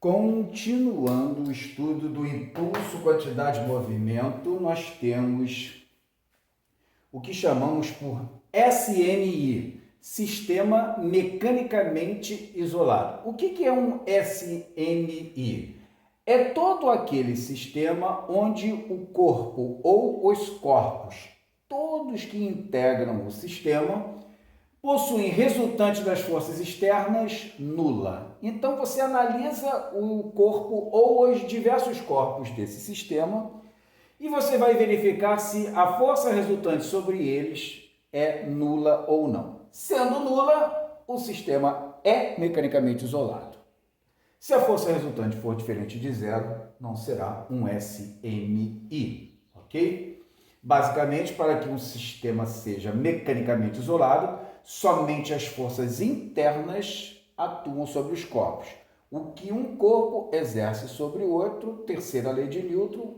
Continuando o estudo do impulso, quantidade e movimento, nós temos o que chamamos por SMI, Sistema Mecanicamente Isolado. O que é um SMI? É todo aquele sistema onde o corpo ou os corpos, todos que integram o sistema, possuem resultante das forças externas nula. Então você analisa o corpo ou os diversos corpos desse sistema e você vai verificar se a força resultante sobre eles é nula ou não. Sendo nula, o sistema é mecanicamente isolado. Se a força resultante for diferente de zero, não será um SMI, ok? Basicamente, para que um sistema seja mecanicamente isolado, somente as forças internas atuam sobre os corpos. O que um corpo exerce sobre o outro, terceira lei de Newton,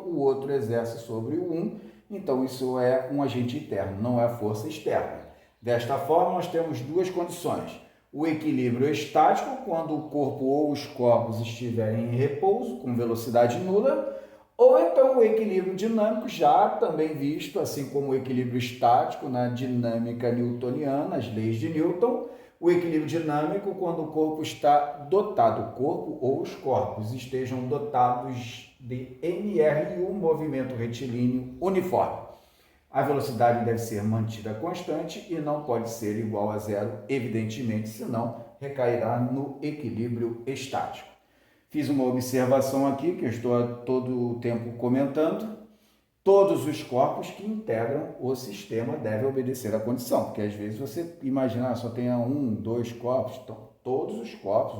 o outro exerce sobre o então isso é um agente interno, não é a força externa. Desta forma, nós temos duas condições. O equilíbrio estático, quando o corpo ou os corpos estiverem em repouso, com velocidade nula, ou então o equilíbrio dinâmico, já também visto, assim como o equilíbrio estático na dinâmica newtoniana, as leis de Newton, o equilíbrio dinâmico quando o corpo está dotado, o corpo ou os corpos estejam dotados de MRU, movimento retilíneo uniforme. A velocidade deve ser mantida constante e não pode ser igual a zero, evidentemente, senão recairá no equilíbrio estático. Fiz uma observação aqui, que eu estou a todo o tempo comentando. Todos os corpos que integram o sistema devem obedecer à condição, porque às vezes você imagina, só tenha dois corpos, então todos os corpos,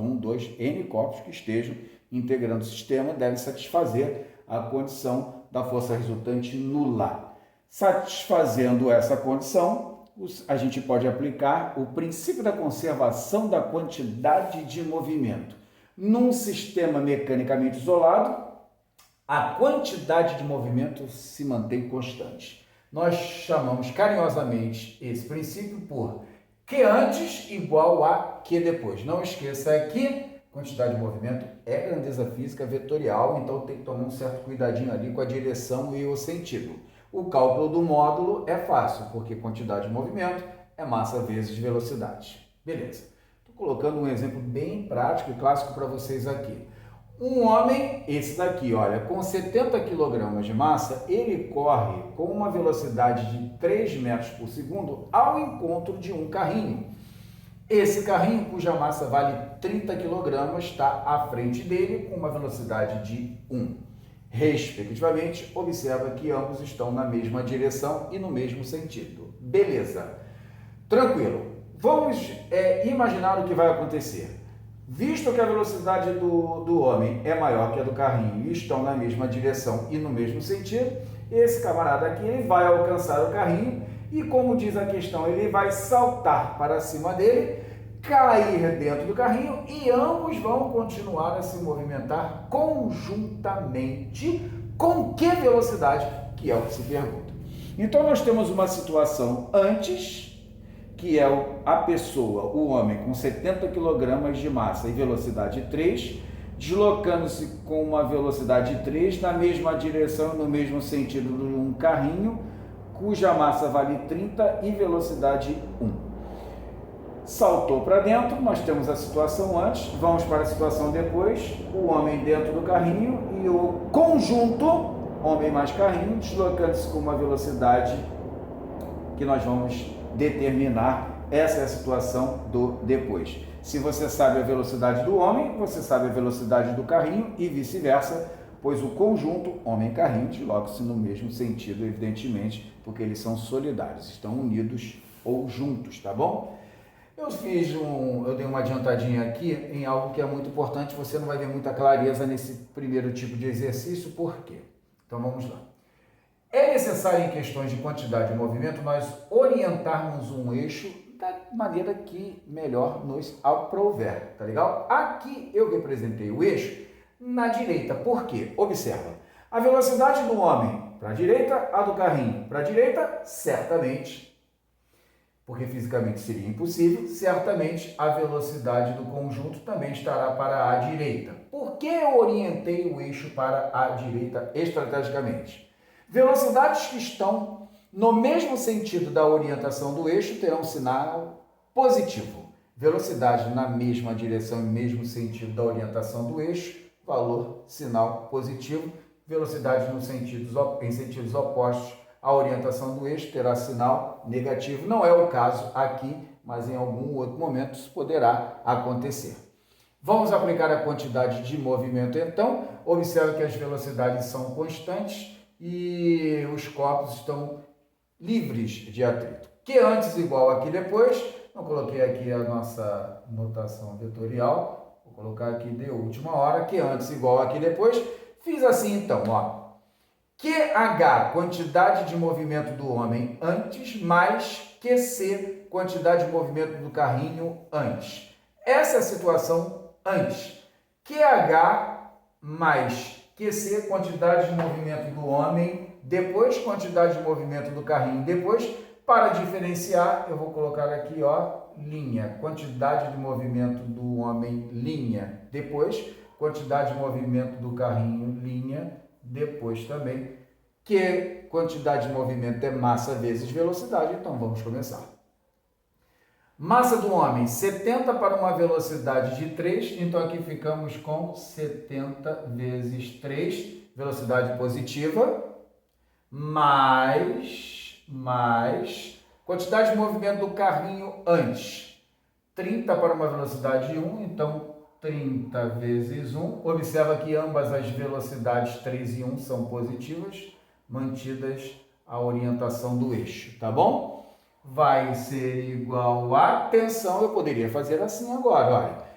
N corpos que estejam integrando o sistema devem satisfazer a condição da força resultante nula. Satisfazendo essa condição, a gente pode aplicar o princípio da conservação da quantidade de movimento. Num sistema mecanicamente isolado, a quantidade de movimento se mantém constante. Nós chamamos carinhosamente esse princípio por Q antes igual a Q depois. Não esqueça que quantidade de movimento é grandeza física vetorial, então tem que tomar um certo cuidadinho ali com a direção e o sentido. O cálculo do módulo é fácil, porque quantidade de movimento é massa vezes velocidade. Beleza. Estou colocando um exemplo bem prático e clássico para vocês aqui. Um homem, esse daqui, olha, com 70 kg de massa, ele corre com uma velocidade de 3 metros por segundo ao encontro de um carrinho. Esse carrinho, cuja massa vale 30 kg, está à frente dele com uma velocidade de 1. Respectivamente, observa que ambos estão na mesma direção e no mesmo sentido. Beleza. Tranquilo. Vamos imaginar o que vai acontecer. Visto que a velocidade do homem é maior que a do carrinho e estão na mesma direção e no mesmo sentido, esse camarada aqui ele vai alcançar o carrinho e, como diz a questão, ele vai saltar para cima dele, cair dentro do carrinho e ambos vão continuar a se movimentar conjuntamente. Com que velocidade? Que é o que se pergunta. Então nós temos uma situação antes, que é a pessoa, o homem com 70 kg de massa e velocidade 3, deslocando-se com uma velocidade 3 na mesma direção, no mesmo sentido de um carrinho, cuja massa vale 30 e velocidade 1. Saltou para dentro, nós temos a situação antes, vamos para a situação depois, o homem dentro do carrinho e o conjunto, homem mais carrinho, deslocando-se com uma velocidade que nós vamos determinar. Essa é a situação do depois. Se você sabe a velocidade do homem, você sabe a velocidade do carrinho e vice-versa, pois o conjunto homem-carrinho desloca-se no mesmo sentido, evidentemente, porque eles são solidários, estão unidos ou juntos, tá bom? Eu dei uma adiantadinha aqui em algo que é muito importante, você não vai ver muita clareza nesse primeiro tipo de exercício, por quê? Então vamos lá. É necessário, em questões de quantidade de movimento, nós orientarmos um eixo da maneira que melhor nos aprouver, tá legal? Aqui eu representei o eixo na direita, por quê? Observa, a velocidade do homem para a direita, a do carrinho para a direita, certamente. porque fisicamente seria impossível, certamente a velocidade do conjunto também estará para a direita. Por que eu orientei o eixo para a direita estrategicamente? Velocidades que estão no mesmo sentido da orientação do eixo terão sinal positivo. Velocidade na mesma direção e mesmo sentido da orientação do eixo, valor, sinal positivo. Velocidade em sentidos opostos à orientação do eixo terá sinal negativo. Não é o caso aqui, mas em algum outro momento isso poderá acontecer. Vamos aplicar a quantidade de movimento então. Observe que as velocidades são constantes e os corpos estão livres de atrito. Que antes igual a que depois. Eu coloquei aqui a nossa notação vetorial. Vou colocar aqui de última hora. Que antes igual a que depois. Fiz assim então, ó. QH, quantidade de movimento do homem antes, mais QC, quantidade de movimento do carrinho antes. Essa é a situação antes. QH mais QC, quantidade de movimento do homem depois, quantidade de movimento do carrinho depois. Para diferenciar, eu vou colocar aqui, ó, linha, quantidade de movimento do homem, linha, depois, quantidade de movimento do carrinho, linha, depois também, que quantidade de movimento é massa vezes velocidade, então vamos começar. Massa do homem, 70 para uma velocidade de 3, então aqui ficamos com 70 vezes 3, velocidade positiva, mais quantidade de movimento do carrinho antes, 30 para uma velocidade de 1, então 30 vezes 1. Observa que ambas as velocidades 3 e 1 são positivas, mantidas a orientação do eixo, tá bom? Vai ser igual a, atenção, eu poderia fazer assim agora, olha.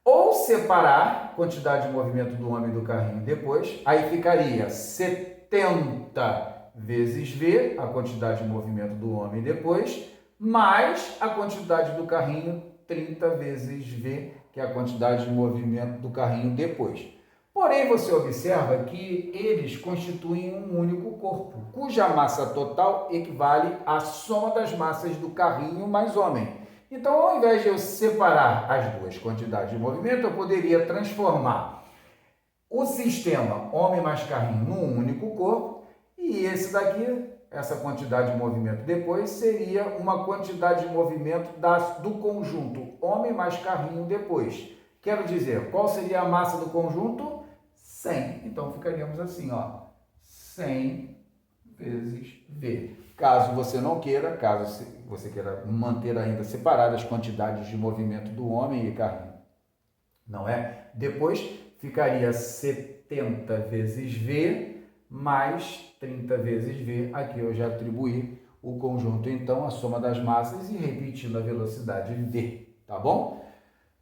Ou separar quantidade de movimento do homem e do carrinho depois, aí ficaria 70 vezes V, a quantidade de movimento do homem depois, mais a quantidade do carrinho, 30 vezes V, que é a quantidade de movimento do carrinho depois. Porém, você observa que eles constituem um único corpo, cuja massa total equivale à soma das massas do carrinho mais homem. Então, ao invés de eu separar as duas quantidades de movimento, eu poderia transformar o sistema homem mais carrinho num único corpo, e esse daqui, essa quantidade de movimento depois, seria uma quantidade de movimento do conjunto homem mais carrinho depois. Quero dizer, qual seria a massa do conjunto? 100. Então, ficaríamos assim, ó, 100 vezes V. Caso você não queira, caso você queira manter ainda separadas as quantidades de movimento do homem e carrinho, não é? Depois, ficaria 70 vezes V mais 30 vezes V. Aqui eu já atribuí o conjunto, então, a soma das massas e repetindo a velocidade V, tá bom?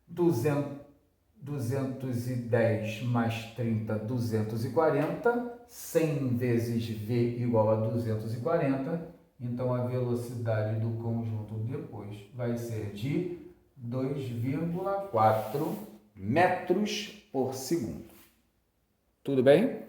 210 mais 30, 240. 100 vezes V igual a 240. Então, a velocidade do conjunto depois vai ser de 2,4 metros por segundo. Tudo bem?